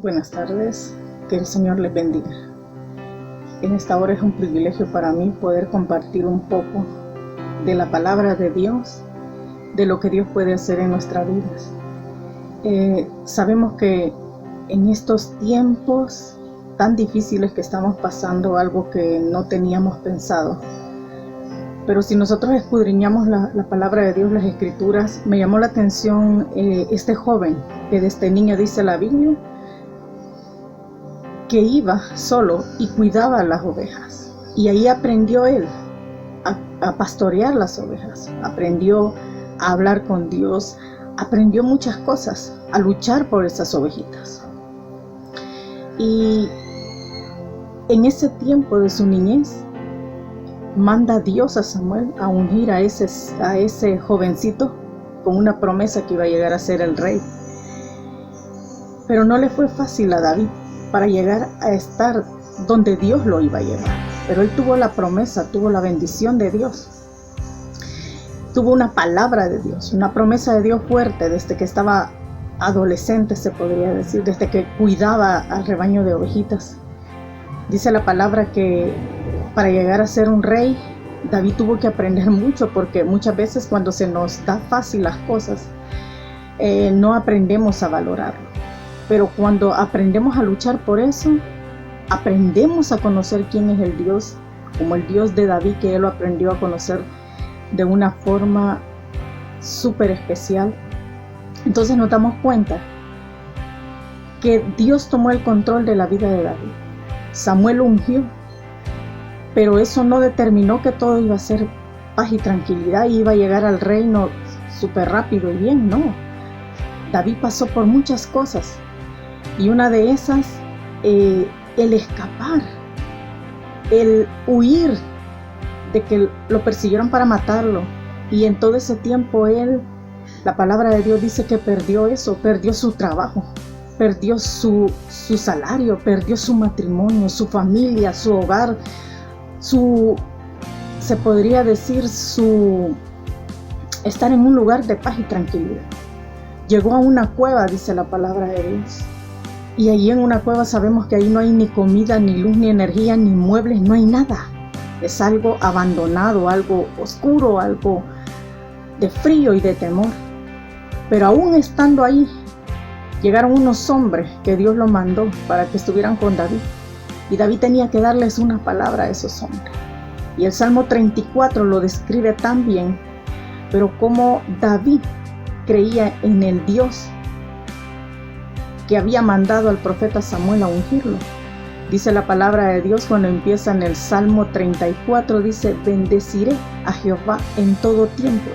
Buenas tardes, que el Señor les bendiga. En esta hora es un privilegio para mí poder compartir un poco de la palabra de Dios, de lo que Dios puede hacer en nuestras vidas. Sabemos que en estos tiempos tan difíciles que estamos pasando, algo que no teníamos pensado, pero si nosotros escudriñamos la palabra de Dios, las escrituras, me llamó la atención este joven que desde niño, dice la Biblia, que iba solo y cuidaba las ovejas, y ahí aprendió él a pastorear las ovejas, aprendió a hablar con Dios, aprendió muchas cosas, a luchar por esas ovejitas. Y en ese tiempo de su niñez, manda Dios a Samuel a ungir a ese jovencito con una promesa que iba a llegar a ser el rey. Pero no le fue fácil a David para llegar a estar donde Dios lo iba a llevar. Pero él tuvo la promesa, tuvo la bendición de Dios. Tuvo una palabra de Dios, una promesa de Dios fuerte desde que estaba adolescente, se podría decir, desde que cuidaba al rebaño de ovejitas. Dice la palabra que para llegar a ser un rey, David tuvo que aprender mucho, porque muchas veces cuando se nos da fácil las cosas, no aprendemos a valorarlo. Pero cuando aprendemos a luchar por eso, aprendemos a conocer quién es el Dios, como el Dios de David, que él lo aprendió a conocer de una forma súper especial. Entonces nos damos cuenta que Dios tomó el control de la vida de David. Samuel lo ungió, pero eso no determinó que todo iba a ser paz y tranquilidad y iba a llegar al reino súper rápido y bien, no. David pasó por muchas cosas, y una de esas, el escapar, el huir de que lo persiguieron para matarlo. Y en todo ese tiempo la palabra de Dios dice que perdió eso, perdió su trabajo, perdió su salario, perdió su matrimonio, su familia, su hogar, se podría decir, su estar en un lugar de paz y tranquilidad. Llegó a una cueva, dice la palabra de Dios. Y allí en una cueva sabemos que ahí no hay ni comida, ni luz, ni energía, ni muebles, no hay nada. Es algo abandonado, algo oscuro, algo de frío y de temor. Pero aún estando ahí, llegaron unos hombres que Dios lo mandó para que estuvieran con David. Y David tenía que darles una palabra a esos hombres. Y el Salmo 34 lo describe tan bien, pero como David creía en el Dios que había mandado al profeta Samuel a ungirlo. Dice la palabra de Dios cuando empieza en el Salmo 34, dice: bendeciré a Jehová en todo tiempo.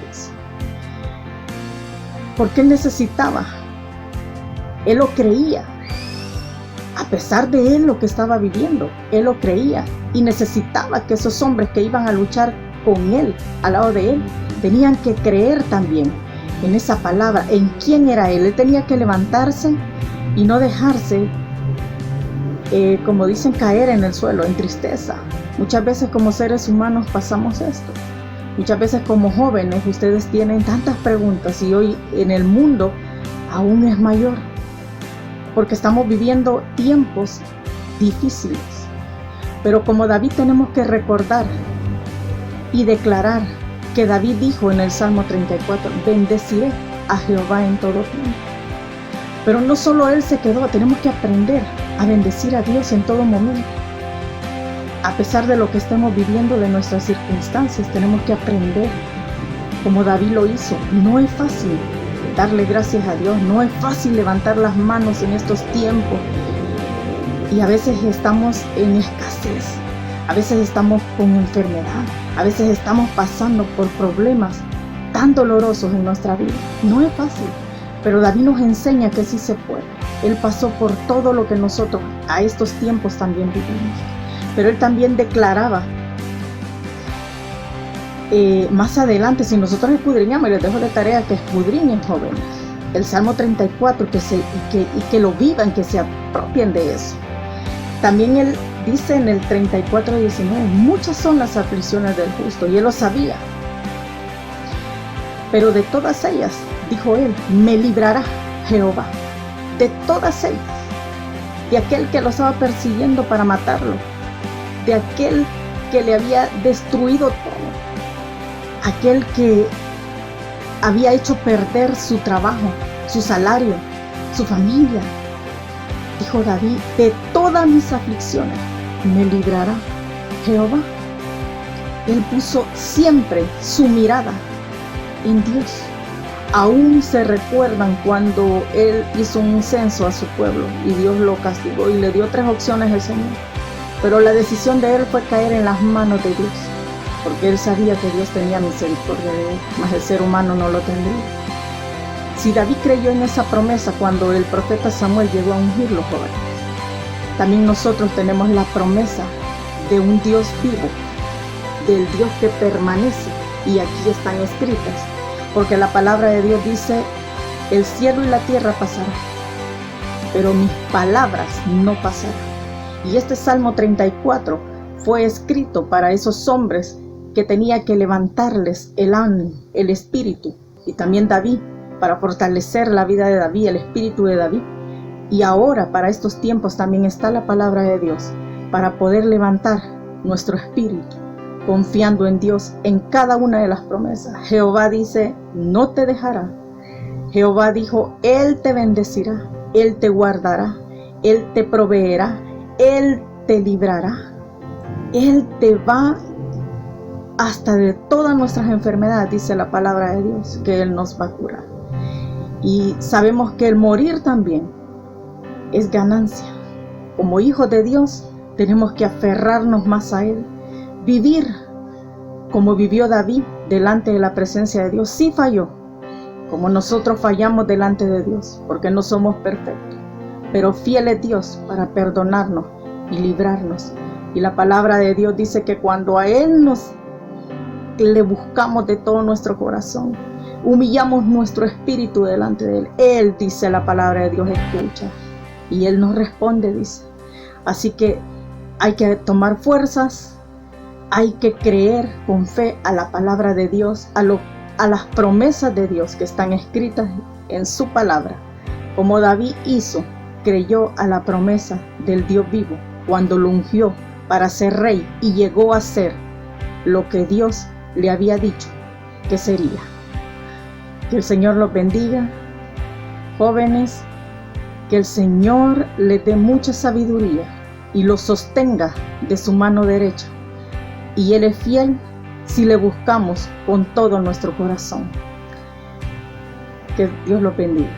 Porque él necesitaba, él lo creía, a pesar de él lo que estaba viviendo, él lo creía y necesitaba que esos hombres que iban a luchar con él, al lado de él, tenían que creer también en esa palabra, en quién era él. Él tenía que levantarse y no dejarse, como dicen, caer en el suelo, en tristeza. Muchas veces como seres humanos pasamos esto. Muchas veces como jóvenes ustedes tienen tantas preguntas, y hoy en el mundo aún es mayor, porque estamos viviendo tiempos difíciles. Pero como David tenemos que recordar y declarar que David dijo en el Salmo 34, bendeciré a Jehová en todo tiempo. Pero no solo él se quedó, tenemos que aprender a bendecir a Dios en todo momento. A pesar de lo que estemos viviendo, de nuestras circunstancias, tenemos que aprender como David lo hizo. No es fácil darle gracias a Dios, no es fácil levantar las manos en estos tiempos. Y a veces estamos en escasez, a veces estamos con enfermedad, a veces estamos pasando por problemas tan dolorosos en nuestra vida. No es fácil. Pero David nos enseña que sí se puede. Él pasó por todo lo que nosotros a estos tiempos también vivimos. Pero él también declaraba, más adelante, si nosotros escudriñamos, y les dejo de tarea que escudriñen, jóvenes, el Salmo 34, que lo vivan, que se apropien de eso. También él dice en el 34:19, muchas son las aflicciones del justo, y él lo sabía. Pero de todas ellas, dijo él, me librará Jehová. De todas ellas. de aquel que lo estaba persiguiendo para matarlo, de aquel que le había destruido todo, aquel que había hecho perder su trabajo, su salario, su familia. Dijo David: de todas mis aflicciones me librará Jehová. Él puso siempre su mirada en Dios. Aún se recuerdan cuando él hizo un censo a su pueblo y Dios lo castigó y le dio 3 opciones al Señor. Pero la decisión de él fue caer en las manos de Dios, porque él sabía que Dios tenía misericordia de él, mas el ser humano no lo tendría. Si David creyó en esa promesa cuando el profeta Samuel llegó a ungirlo, jóvenes, también nosotros tenemos la promesa de un Dios vivo, del Dios que permanece, y aquí están escritas, porque la palabra de Dios dice: el cielo y la tierra pasarán, pero mis palabras no pasarán. Y este Salmo 34 fue escrito para esos hombres que tenía que levantarles el ánimo, el espíritu, y también David, para fortalecer la vida de David, el espíritu de David. Y ahora para estos tiempos también está la palabra de Dios, para poder levantar nuestro espíritu, confiando en Dios en cada una de las promesas. Jehová dice: no te dejará. Jehová dijo: Él te bendecirá, Él te guardará, Él te proveerá, Él te librará. Él te va hasta de todas nuestras enfermedades, dice la palabra de Dios, que Él nos va a curar. Y sabemos que el morir también es ganancia. Como hijos de Dios tenemos que aferrarnos más a Él, vivir como vivió David delante de la presencia de Dios. Sí falló, como nosotros fallamos delante de Dios, porque no somos perfectos, pero fiel es Dios para perdonarnos y librarnos. Y la palabra de Dios dice que cuando a Él le buscamos de todo nuestro corazón, humillamos nuestro espíritu delante de Él, Él, dice la palabra de Dios, escucha y Él nos responde, dice. Así que hay que tomar fuerzas, hay que creer con fe a la palabra de Dios, a las promesas de Dios que están escritas en su palabra. Como David hizo, creyó a la promesa del Dios vivo cuando lo ungió para ser rey y llegó a ser lo que Dios le había dicho que sería. Que el Señor los bendiga, jóvenes, que el Señor les dé mucha sabiduría y los sostenga de su mano derecha. Y Él es fiel si le buscamos con todo nuestro corazón. Que Dios los bendiga.